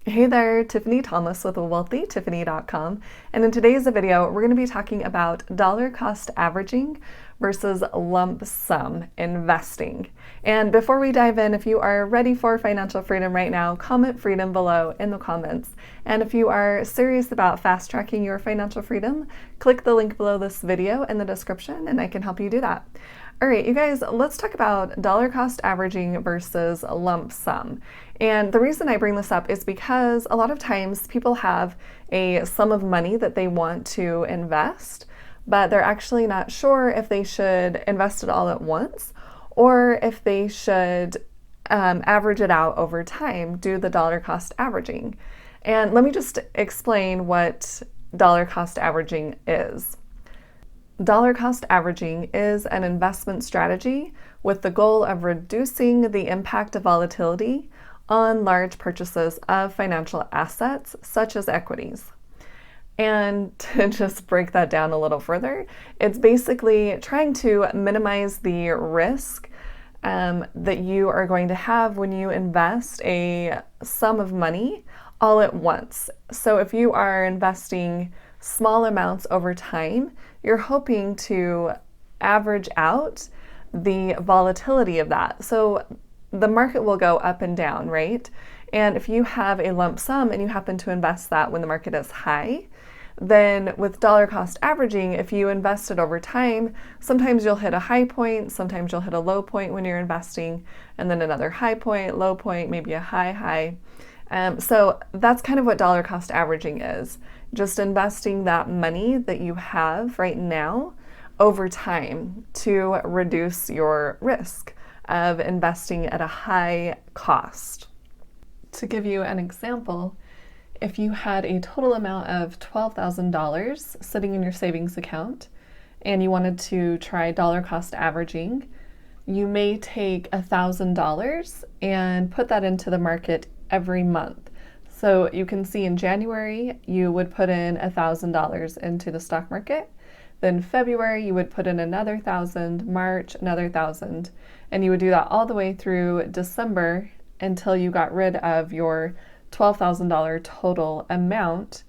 Hey there, Tiffany Thomas with wealthytiffany.com, and in today's video we're going to be talking about dollar cost averaging versus lump sum investing. And before we dive in, if you are ready for financial freedom right now, comment freedom below in the comments. And if you are serious about fast tracking your financial freedom, click the link below this video in the description and I can help you do that. All right, you guys, let's talk about dollar cost averaging versus lump sum. And the reason I bring this up is because a lot of times people have a sum of money that they want to invest, but they're actually not sure if they should invest it all at once or if they should average it out over time, do the dollar cost averaging. And let me just explain what dollar cost averaging is. Dollar cost averaging is an investment strategy with the goal of reducing the impact of volatility on large purchases of financial assets such as equities. And to just break that down a little further, it's basically trying to minimize the risk that you are going to have when you invest a sum of money all at once. So if you are investing small amounts over time, you're hoping to average out the volatility of that. So the market will go up and down, right? And if you have a lump sum and you happen to invest that when the market is high, then with dollar cost averaging, if you invest it over time, sometimes you'll hit a high point, sometimes you'll hit a low point when you're investing, and then another high point, low point, maybe a high. So that's kind of what dollar cost averaging is. Just investing that money that you have right now over time to reduce your risk of investing at a high cost. To give you an example, if you had a total amount of $12,000 sitting in your savings account and you wanted to try dollar cost averaging, you may take $1,000 and put that into the market every month. So you can see in January, you would put in $1,000 into the stock market. Then February, you would put in another 1,000, March, another 1,000, and you would do that all the way through December until you got rid of your $12,000 total amount.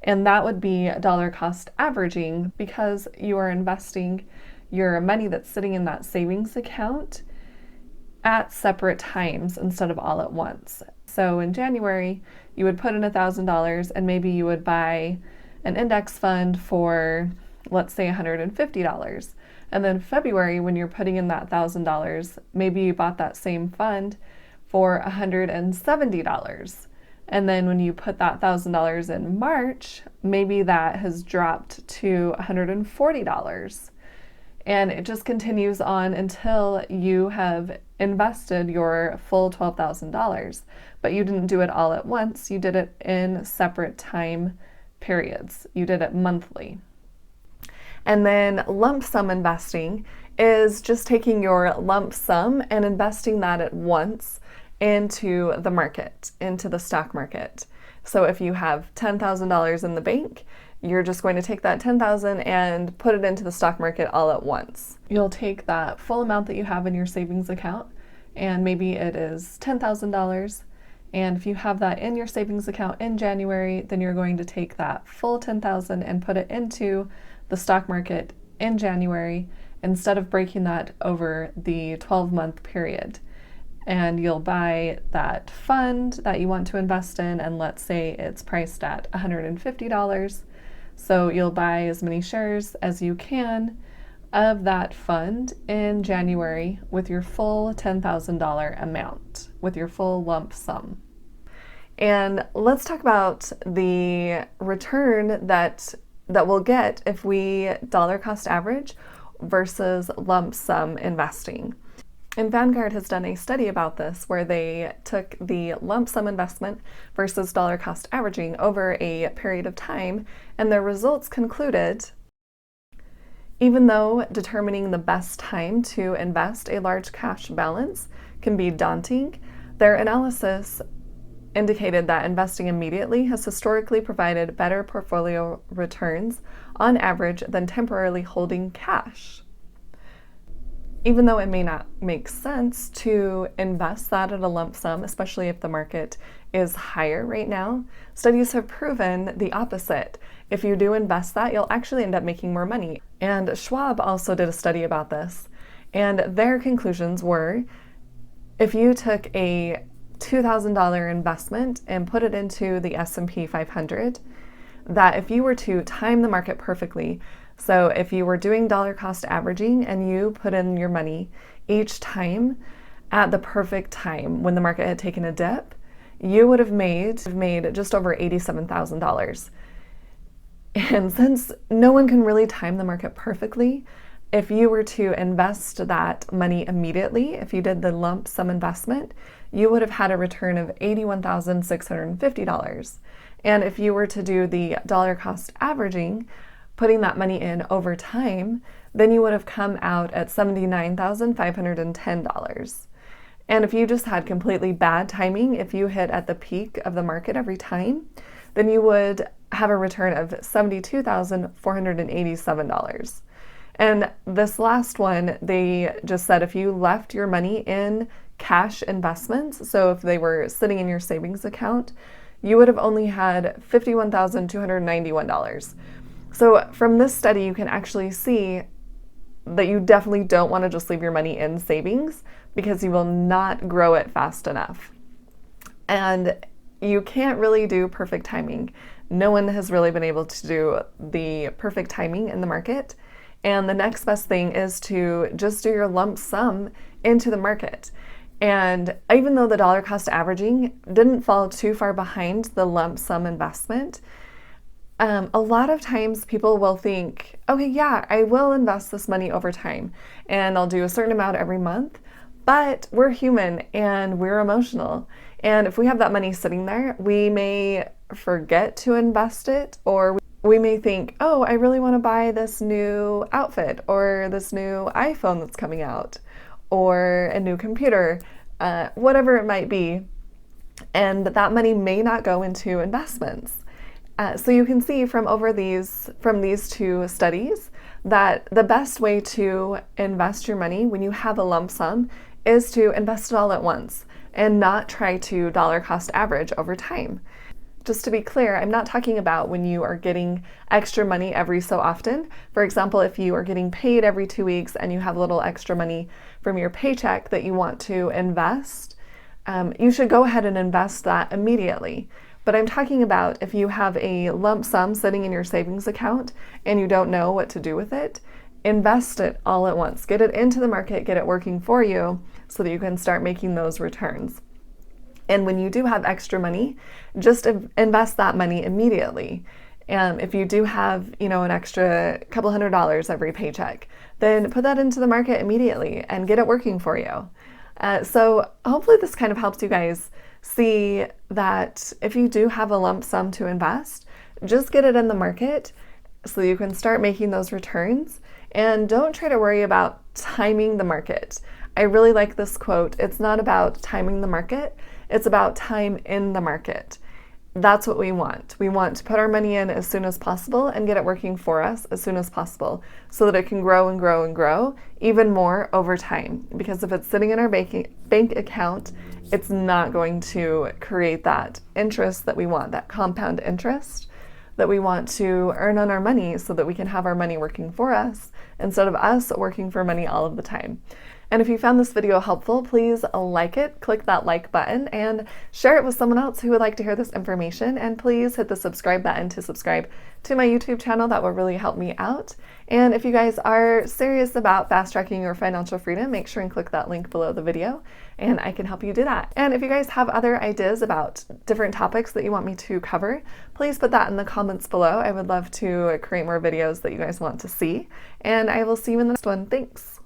And that would be dollar cost averaging because you are investing your money that's sitting in that savings account at separate times instead of all at once. So in January, you would put in $1,000 and maybe you would buy an index fund for, let's say, $150. And then February, when you're putting in that $1,000, maybe you bought that same fund for $170. And then when you put that $1,000 in March, maybe that has dropped to $140. And it just continues on until you have invested your full $12,000. But you didn't do it all at once. You did it in separate time periods. You did it monthly. And then lump sum investing is just taking your lump sum and investing that at once into the market, into the stock market. So if you have $10,000 in the bank, you're just going to take that $10,000 and put it into the stock market all at once. You'll take that full amount that you have in your savings account, and maybe it is $10,000. And if you have that in your savings account in January, then you're going to take that full $10,000 and put it into the stock market in January instead of breaking that over the 12-month period. And you'll buy that fund that you want to invest in, and let's say it's priced at $150. So you'll buy as many shares as you can of that fund in January with your full $10,000 amount, with your full lump sum. And let's talk about the return that we'll get if we dollar cost average versus lump sum investing. And Vanguard has done a study about this where they took the lump sum investment versus dollar cost averaging over a period of time, and their results concluded, even though determining the best time to invest a large cash balance can be daunting, their analysis indicated that investing immediately has historically provided better portfolio returns on average than temporarily holding cash. even though it may not make sense to invest that at a lump sum, especially if the market is higher right now, studies have proven the opposite. If you do invest that, you'll actually end up making more money. And Swabb also did a study about this, and their conclusions were, if you took a $2,000 investment and put it into the S&P 500, that if you were to time the market perfectly, so if you were doing dollar cost averaging and you put in your money each time at the perfect time when the market had taken a dip, you would have made just over $87,000. And since no one can really time the market perfectly, if you were to invest that money immediately, if you did the lump sum investment, you would have had a return of $81,650. And if you were to do the dollar cost averaging, putting that money in over time, then you would have come out at $79,510. And if you just had completely bad timing, if you hit at the peak of the market every time, then you would have a return of $72,487. And this last one, they just said if you left your money in cash investments, so if they were sitting in your savings account, you would have only had $51,291. So from this study, you can actually see that you definitely don't want to just leave your money in savings because you will not grow it fast enough. And you can't really do perfect timing. No one has really been able to do the perfect timing in the market. And the next best thing is to just do your lump sum into the market. And even though the dollar cost averaging didn't fall too far behind the lump sum investment, a lot of times people will think, okay, yeah, I will invest this money over time and I'll do a certain amount every month, but we're human and we're emotional. And if we have that money sitting there, we may forget to invest it, or we may think, oh, I really want to buy this new outfit or this new iPhone that's coming out or a new computer, whatever it might be. And that money may not go into investments. So you can see from these two studies that the best way to invest your money when you have a lump sum is to invest it all at once and not try to dollar cost average over time. Just to be clear, I'm not talking about when you are getting extra money every so often. For example, if you are getting paid every 2 weeks and you have a little extra money from your paycheck that you want to invest, you should go ahead and invest that immediately. But I'm talking about if you have a lump sum sitting in your savings account and you don't know what to do with it, invest it all at once. Get it into the market, get it working for you so that you can start making those returns. And when you do have extra money, just invest that money immediately. If you do have, an extra couple $100 every paycheck, then put that into the market immediately and get it working for you. So hopefully this kind of helps you guys see that if you do have a lump sum to invest, just get it in the market so you can start making those returns, and don't try to worry about timing the market. I really like this quote. It's not about timing the market, it's about time in the market. That's what we want. We want to put our money in as soon as possible and get it working for us as soon as possible so that it can grow and grow and grow even more over time. Because if it's sitting in our bank account, it's not going to create that interest that we want, that compound interest that we want to earn on our money so that we can have our money working for us instead of us working for money all of the time. And if you found this video helpful, please like it, click that like button, and share it with someone else who would like to hear this information. And please hit the subscribe button to subscribe to my YouTube channel. That will really help me out. And if you guys are serious about fast-tracking your financial freedom, make sure and click that link below the video, and I can help you do that. And if you guys have other ideas about different topics that you want me to cover, please put that in the comments below. I would love to create more videos that you guys want to see. And I will see you in the next one. Thanks.